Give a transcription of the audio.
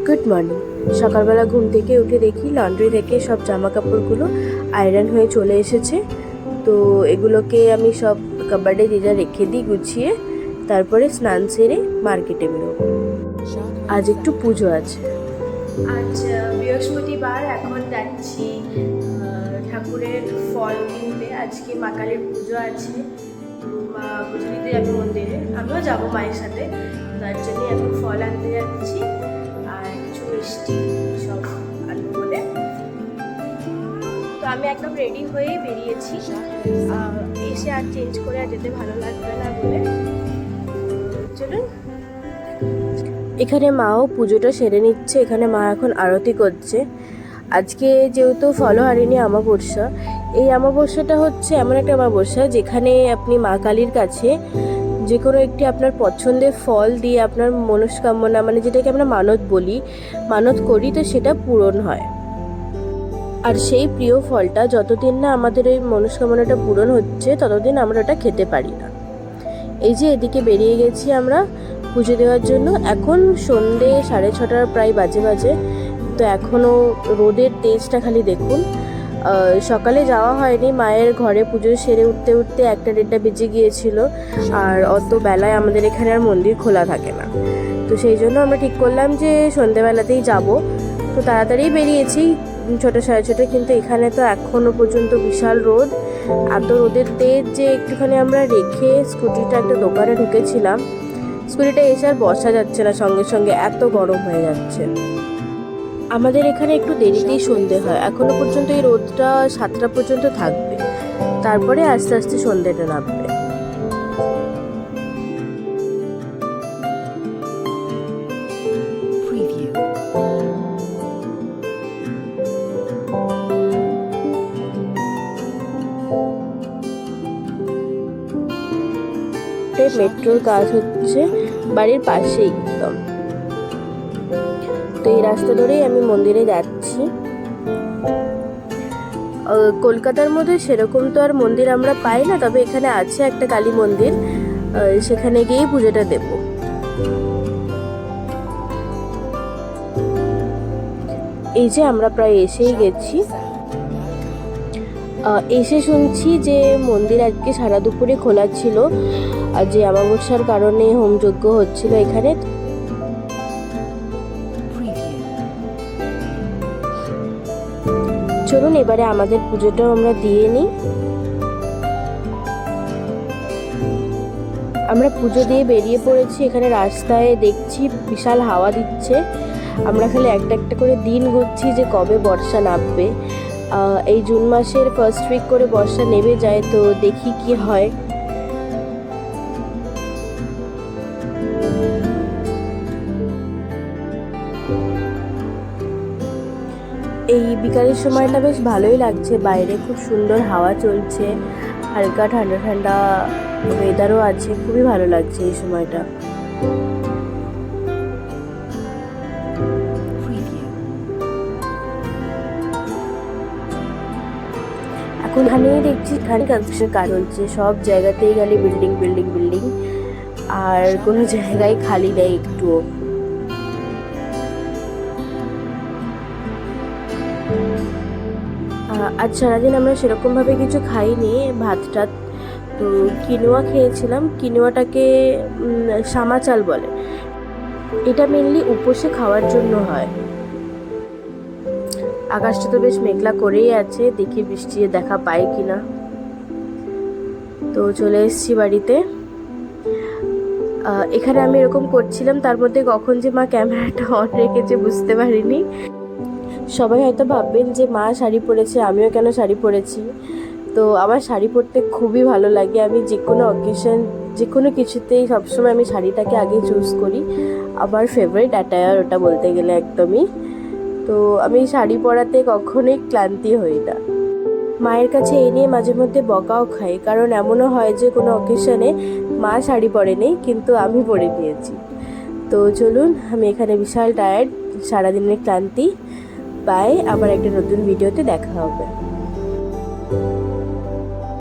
Good morning. সকালবেলা ঘুম থেকে উঠে দেখি লন্ড্রি থেকে সব জামা কাপড়গুলো আয়রন হয়ে চলে এসেছে। তো এগুলোকে আমি সব কাবার্ডে যেটা রেখে দিই গুছিয়ে, তারপরে স্নান সেরে মার্কেটে বেরোবো। আজ একটু পুজো আছে। আজ বৃহস্পতিবার, এখন যাচ্ছি ঠাকুরের ফল কিনতে। আজকে মা কালীর পুজো আছে, মা পুজো দিতে যাবে মন্দিরে, আমিও যাবো মায়ের সাথে। তার জন্য এখন ফল আনতে যাচ্ছি আর কিছু মিষ্টি সব আনবো বলে। তো আমি একদম রেডি হয়ে বেরিয়েছি, এসে আর চেঞ্জ করে আর যেতে ভালো লাগবে না বলে। চলুন, এখানে মাও পুজোটা সেরে নিচ্ছে। এখানে মা এখন আরতি করছে। আজকে যেহেতু ফলহারিণী অমাবস্যা, এই অমাবস্যাটা হচ্ছে এমন একটা অমাবস্যা যেখানে আপনি মা কালীর কাছে যে কোনো একটি আপনার পছন্দের ফল দিয়ে আপনার মনস্কামনা, মানে যেটাকে আমরা মানত করি, তো সেটা পূরণ হয়। আর সেই প্রিয় ফলটা যতদিন না আমাদের এই মনস্কামনাটা পূরণ হচ্ছে ততদিন আমরা ওটা খেতে পারি না। এই যে এদিকে বেরিয়ে গেছি আমরা পুজো দেওয়ার জন্য। এখন সন্ধে 6:30 প্রায় বাজে। তো এখনও রোদের তেজটা খালি দেখুন। সকালে যাওয়া হয়নি, মায়ের ঘরে পুজো সেরে উঠতে 1-1:30 বেজে গিয়েছিল। আর অত বেলায় আমাদের এখানে আর মন্দির খোলা থাকে না। তো সেই জন্য আমরা ঠিক করলাম যে সন্ধেবেলাতেই যাব। তো তাড়াতাড়ি বেরিয়েছি, 6:30, কিন্তু এখানে তো এখনও পর্যন্ত বিশাল রোদ। এত রোদের তেজ যে একটুখানি আমরা রেখে স্কুটিটা একটা দোকানে ঢুকেছিলাম। স্কুটিটা এসে আর বসা যাচ্ছে না, সঙ্গে সঙ্গে এত গরম হয়ে যাচ্ছে। আমাদের এখানে একটু দেরিতেই সন্ধে হয়। এখনো পর্যন্ত এই রোদটা 7টা পর্যন্ত থাকবে, তারপরে আস্তে আস্তে সন্ধেটা নামবে। মেট্রোর কাজ হচ্ছে বাড়ির পাশেই একদম। তো এই রাস্তা ধরেই আমি মন্দিরে যাচ্ছি। কলকাতার মধ্যে সেরকম তো আর মন্দির আমরা পাই না, তবে এখানে আছে একটা কালী মন্দির, সেখানে গিয়েই পুজোটা দেব। এই যে আমরা প্রায় এসেই গেছি। এসে শুনছি যে মন্দির আজকে সারা দুপুরে খোলা ছিল, আর যে অমাবস্যার কারণে হোমযজ্ঞ হচ্ছিল এখানে। চলুন এবারে আমাদের পুজোটাও আমরা দিয়ে নিই। আমরা পুজো দিয়ে বেরিয়ে পড়েছি। এখানে রাস্তায় দেখছি বিশাল হাওয়া দিচ্ছে। আমরা খালি একটা একটা করে দিন গুনছি যে কবে বর্ষা নামবে। এই জুন মাসের ফার্স্ট উইক করে বর্ষা নেমে যায়, তো দেখি কি হয়। এই বিকালের সময়টা বেশ ভালোই লাগছে, বাইরে খুব সুন্দর হাওয়া চলছে, হালকা ঠান্ডা ঠান্ডা ওয়েদারও আছে, খুবই ভালো লাগছে এই সময়টা। এখন এখানেই দেখছি এখানে কনস্ট্রাকশন কাজ হচ্ছে, সব জায়গাতেই খালি বিল্ডিং বিল্ডিং বিল্ডিং, আর কোনো জায়গায় খালি নেই একটুও। আজ সারাদিন আমরা সেরকমভাবে কিছু খাইনি, ভাত টাত। তো কিনোয়া খেয়েছিলাম। কিনোয়াটাকে সামা চাল বলে। এটা মেনলি উপোসে খাওয়ার জন্য হয়। আকাশটা তো বেশ মেঘলা করেই আছে, দেখি বৃষ্টি দেখা পাই কিনা। তো চলে এসেছি বাড়িতে। এখানে আমি এরকম করছিলাম, তার মধ্যে কখন যে মা ক্যামেরাটা অন রেখেছে বুঝতে পারিনি। সবাই হয়তো ভাববেন যে মা শাড়ি পরেছে, আমিও কেন শাড়ি পরেছি। তো আমার শাড়ি পরতে খুবই ভালো লাগে। আমি যে কোনো অকেশন, যে কোনো কিছুতেই সবসময় আমি শাড়িটাকে আগে চুজ করি। আমার ফেভারিট অ্যাটায়ার ওটা বলতে গেলে একদমই। তো আমি শাড়ি পরাতে কখনোই ক্লান্তি হই না। মায়ের কাছে এই নিয়ে মাঝে মধ্যে বকাও খাই, কারণ এমনও হয় যে কোনো অকেশনে মা শাড়ি পরেনি কিন্তু আমি পরে নিয়েছি। তো চলুন, আমি এখানে বিশাল টায়ার্ড, সারাদিনের ক্লান্তি। বাই, আবার একটা নতুন ভিডিওতে দেখা হবে।